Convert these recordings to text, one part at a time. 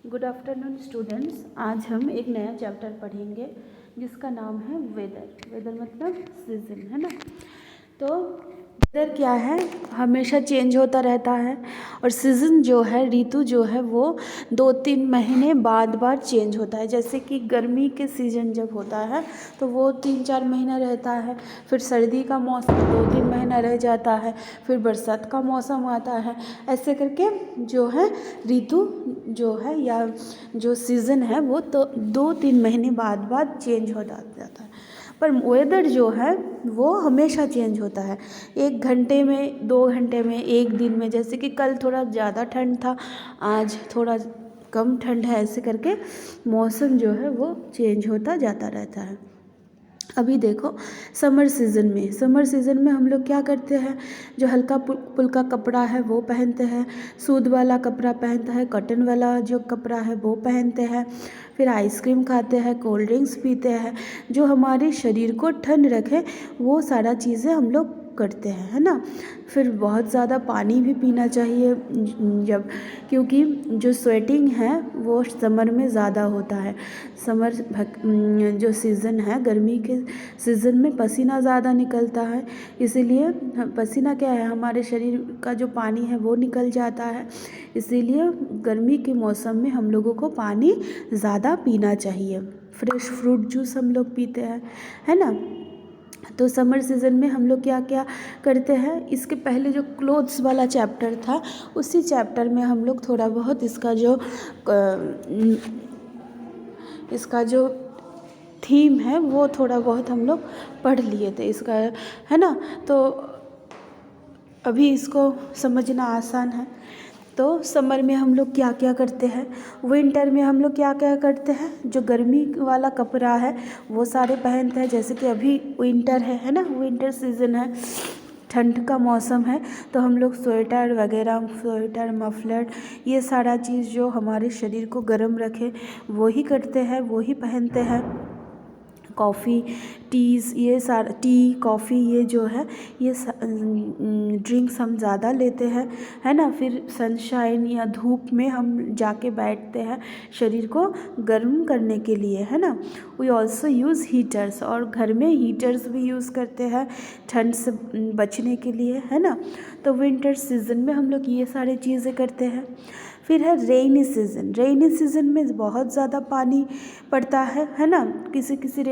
Good afternoon students. आज हम एक नया चैप्टर पढ़ेंगे जिसका नाम है वेदर। वेदर मतलब सीजन, है ना। तो वेदर क्या है, हमेशा चेंज होता रहता है। और सीज़न जो है, ऋतु जो है, वो 2-3 महीने बाद चेंज होता है। जैसे कि गर्मी के सीज़न जब होता है तो वो 3-4 महीना रहता है। फिर सर्दी का मौसम 2-3 महीना रह जाता है। फिर बरसात का मौसम आता है। ऐसे करके जो है ऋतु जो है या जो सीज़न है वो तो 2-3 महीने बाद चेंज हो जाता है। पर वेदर जो है वो हमेशा चेंज होता है। 1 घंटे में, 2 घंटे में, 1 दिन में। जैसे कि कल थोड़ा ज़्यादा ठंड था, आज थोड़ा कम ठंड है। ऐसे करके मौसम जो है वो चेंज होता जाता रहता है। अभी देखो समर सीज़न में हम लोग क्या करते हैं, जो हल्का पुल्का कपड़ा है वो पहनते हैं, सूद वाला कपड़ा पहनते हैं, कॉटन वाला जो कपड़ा है वो पहनते हैं। फिर आइसक्रीम खाते हैं, कोल्ड ड्रिंक्स पीते हैं, जो हमारे शरीर को ठंड रखे वो सारा चीज़ें हम लोग करते हैं, है ना। फिर बहुत ज़्यादा पानी भी पीना चाहिए जब, क्योंकि जो स्वेटिंग है वो समर में ज़्यादा होता है। समर जो सीज़न है, गर्मी के सीज़न में पसीना ज़्यादा निकलता है, इसीलिए पसीना क्या है, हमारे शरीर का जो पानी है वो निकल जाता है। इसीलिए गर्मी के मौसम में हम लोगों को पानी ज़्यादा पीना चाहिए। फ्रेश फ्रूट जूस हम लोग पीते हैं, है ना। तो समर सीज़न में हम लोग क्या क्या करते हैं, इसके पहले जो क्लोथ्स वाला चैप्टर था उसी चैप्टर में हम लोग थोड़ा बहुत इसका जो थीम है वो थोड़ा बहुत हम लोग पढ़ लिए थे इसका, है ना। तो अभी इसको समझना आसान है। तो समर में हम लोग क्या क्या करते हैं, विंटर में हम लोग क्या क्या करते हैं, जो गर्मी वाला कपड़ा है वो सारे पहनते हैं। जैसे कि अभी विंटर है ना, विंटर सीज़न है, ठंड का मौसम है, तो हम लोग स्वेटर वगैरह, स्वेटर, मफलर, ये सारा चीज़ जो हमारे शरीर को गर्म रखे वो ही करते हैं, वो ही पहनते हैं। कॉफ़ी, टीज़, ये सारा टी, कॉफ़ी, ये जो है ये ड्रिंक्स हम ज़्यादा लेते हैं, है ना। फिर सनशाइन या धूप में हम जाके बैठते हैं शरीर को गर्म करने के लिए, है ना। वी ऑल्सो यूज़ हीटर्स, और घर में हीटर्स भी यूज़ करते हैं ठंड से बचने के लिए, है ना। तो विंटर सीज़न में हम लोग ये सारी चीज़ें करते हैं। फिर है रेनी सीज़न में बहुत ज़्यादा पानी पड़ता है ना। किसी किसी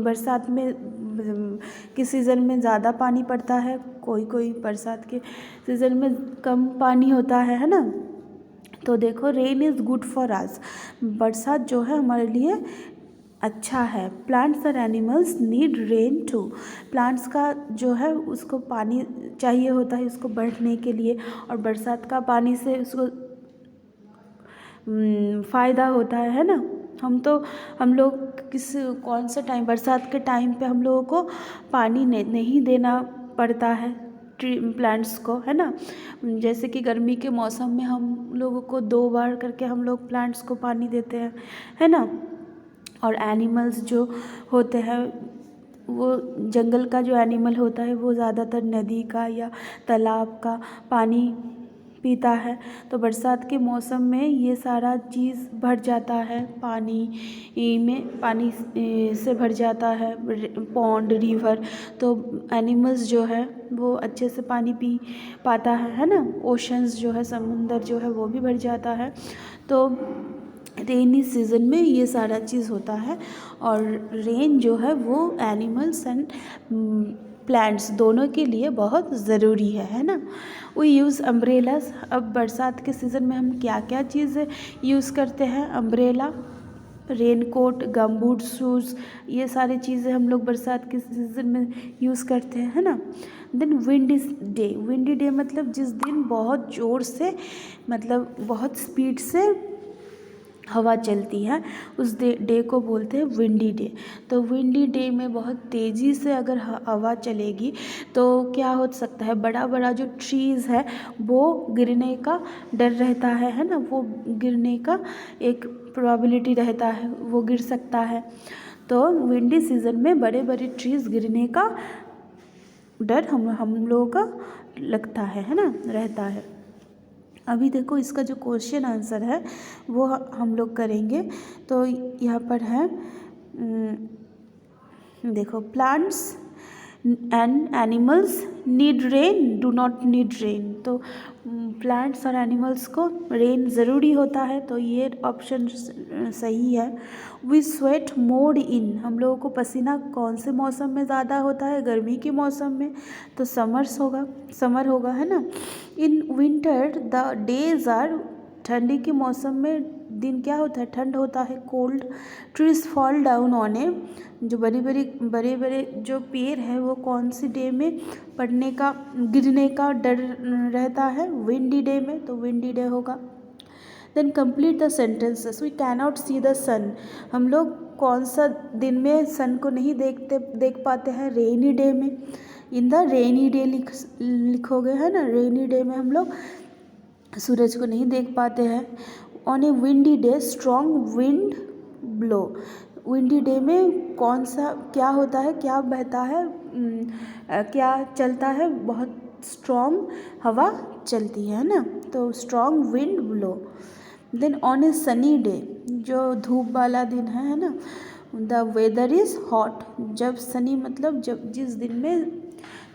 बरसात में किस सीज़न में ज़्यादा पानी पड़ता है, कोई बरसात के सीज़न में कम पानी होता है ना। तो देखो, rain is good for us, बरसात जो है हमारे लिए अच्छा है। प्लांट्स और animals need rain to, plants का जो है उसको पानी चाहिए होता है उसको बढ़ने के लिए, और बरसात का पानी से उसको फ़ायदा होता है ना। हम लोग कौन सा टाइम, बरसात के टाइम पे हम लोगों को पानी नहीं देना पड़ता है प्लांट्स को, है ना। जैसे कि गर्मी के मौसम में हम लोगों को 2 बार करके हम लोग प्लांट्स को पानी देते हैं, है ना। और एनिमल्स जो होते हैं, वो जंगल का जो एनिमल होता है वो ज़्यादातर नदी का या तालाब का पानी पीता है। तो बरसात के मौसम में ये सारा चीज़ भर जाता है, पानी से भर जाता है, पॉन्ड, रिवर। तो एनिमल्स जो है वो अच्छे से पानी पी पाता है ना। ओशंस जो है, समुंदर जो है वो भी भर जाता है। तो रेनी सीज़न में ये सारा चीज़ होता है। और रेन जो है वो एनिमल्स एंड प्लांट्स दोनों के लिए बहुत ज़रूरी है ना। वी यूज़ अम्ब्रेलास, अब बरसात के सीज़न में हम क्या क्या चीज़ें यूज़ करते हैं, अम्ब्रेला, रेनकोट, गमबूट, शूज़, ये सारी चीज़ें हम लोग बरसात के सीज़न में यूज़ करते हैं, है ना। देन विंडी डे मतलब जिस दिन बहुत ज़ोर से, मतलब बहुत स्पीड से हवा चलती है, उस डे को बोलते हैं विंडी डे। तो विंडी डे में बहुत तेज़ी से अगर हवा चलेगी तो क्या हो सकता है, बड़ा बड़ा जो ट्रीज़ है वो गिरने का डर रहता है ना। वो गिरने का एक प्रोबेबिलिटी रहता है, वो गिर सकता है। तो विंडी सीज़न में बड़े बड़े ट्रीज़ गिरने का डर हम लोगों का लगता है ना, रहता है। अभी देखो इसका जो क्वेश्चन आंसर है वो हम लोग करेंगे। तो यहाँ पर है देखो, plants and animals need rain, do not need rain. तो प्लांट्स और एनिमल्स को रेन ज़रूरी होता है, तो ये ऑप्शन सही है। वी स्वेट मोर इन, हम लोगों को पसीना कौन से मौसम में ज़्यादा होता है? गर्मी के मौसम में, तो समर होगा, है ना। In winter the days are, ठंडी के मौसम में दिन क्या होता है? ठंड होता है, cold. Trees fall down on a, जो बड़े बड़े जो पेड़ है वो कौन सी डे में गिरने का डर रहता है? विंडी डे में, तो विंडी डे होगा। Then complete the sentences. We cannot see the sun, हम लोग कौन सा दिन में सन को नहीं देख पाते हैं? रेनी डे में। इन द रेनी डे लिखोगे, है ना। रेनी डे में हम लोग सूरज को नहीं देख पाते हैं। On A windy day strong wind blow, windy day में कौन सा क्या होता है? क्या बहता है? क्या चलता है? बहुत स्ट्रॉन्ग हवा चलती है ना, तो strong wind blow. Then on a sunny day, जो धूप वाला दिन है ना, द वेदर इज़ हॉट, जब सनी मतलब जिस दिन में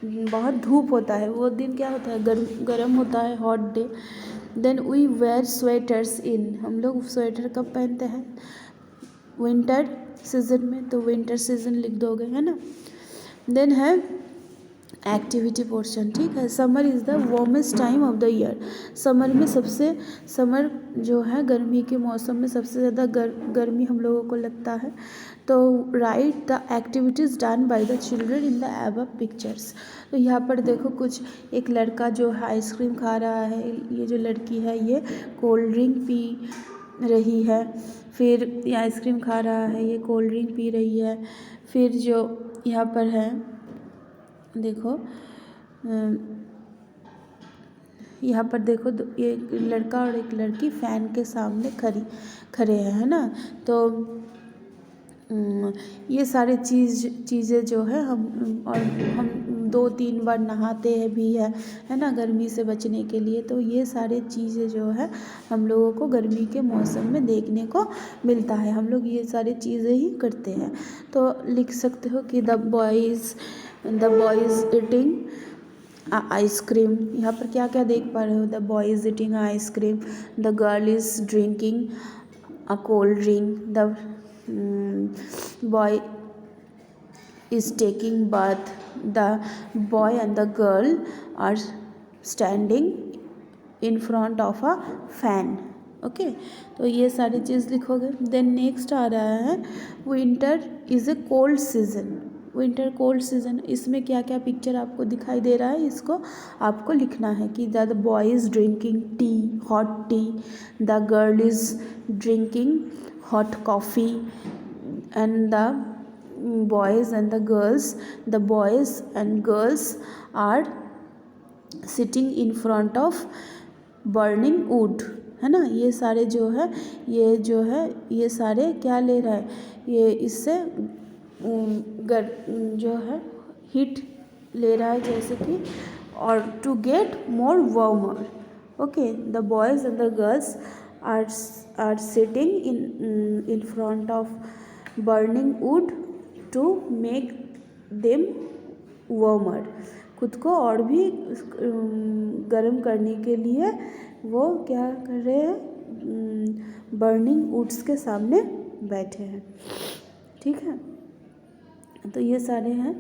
बहुत धूप होता है वो दिन क्या होता है? गर्म होता है, hot day. Then we wear sweaters in, हम लोग स्वेटर कब पहनते हैं? विंटर सीजन में, तो विंटर सीजन लिख दोगे, है ना। देन है एक्टिविटी पोर्शन, ठीक है। Summer is the warmest time of the year, summer जो है गर्मी के मौसम में सबसे ज़्यादा गर्मी हम लोगों को लगता है। तो right the activities done by the children in the above pictures. तो यहाँ पर देखो कुछ, एक लड़का जो है आइसक्रीम खा रहा है, ये जो लड़की है ये कोल्ड ड्रिंक पी रही है, फिर ये आइसक्रीम खा रहा है, ये कोल्ड ड्रिंक पी रही है। फिर जो यहाँ पर है देखो, यहाँ पर देखो एक लड़का और एक लड़की फ़ैन के सामने खड़े हैं, है ना। तो ये सारे चीज़ें जो है हम 2-3 बार नहाते हैं भी है ना, गर्मी से बचने के लिए। तो ये सारे चीज़ें जो है हम लोगों को गर्मी के मौसम में देखने को मिलता है, हम लोग ये सारी चीज़ें ही करते हैं। तो लिख सकते हो कि द बॉयज़ ईटिंग आइसक्रीम, यहाँ पर क्या क्या देख पा रहे हो? The boy is eating ice cream, the girl is drinking a cold drink, the boy is taking bath, the boy and the girl are standing in front of a fan। Okay, तो ये सारी चीज़ लिखोगे। देन नेक्स्ट आ रहा है winter is a cold season, winter cold season, इसमें क्या क्या picture आपको दिखाई दे रहा है इसको आपको लिखना है कि the boy is drinking tea, hot T, the girl is drinking hot coffee, and the boys and girls are sitting in front of burning wood, है ना। ये सारे जो है ये सारे क्या ले रहा है? ये इससे जो है हीट ले रहा है, जैसे कि और to get more warmer. Okay, the boys and the girls are sitting in front of burning wood to make them warmer, खुद को और भी गर्म करने के लिए वो क्या कर रहे हैं? बर्निंग वुड्स के सामने बैठे हैं, ठीक है। तो ये सारे हैं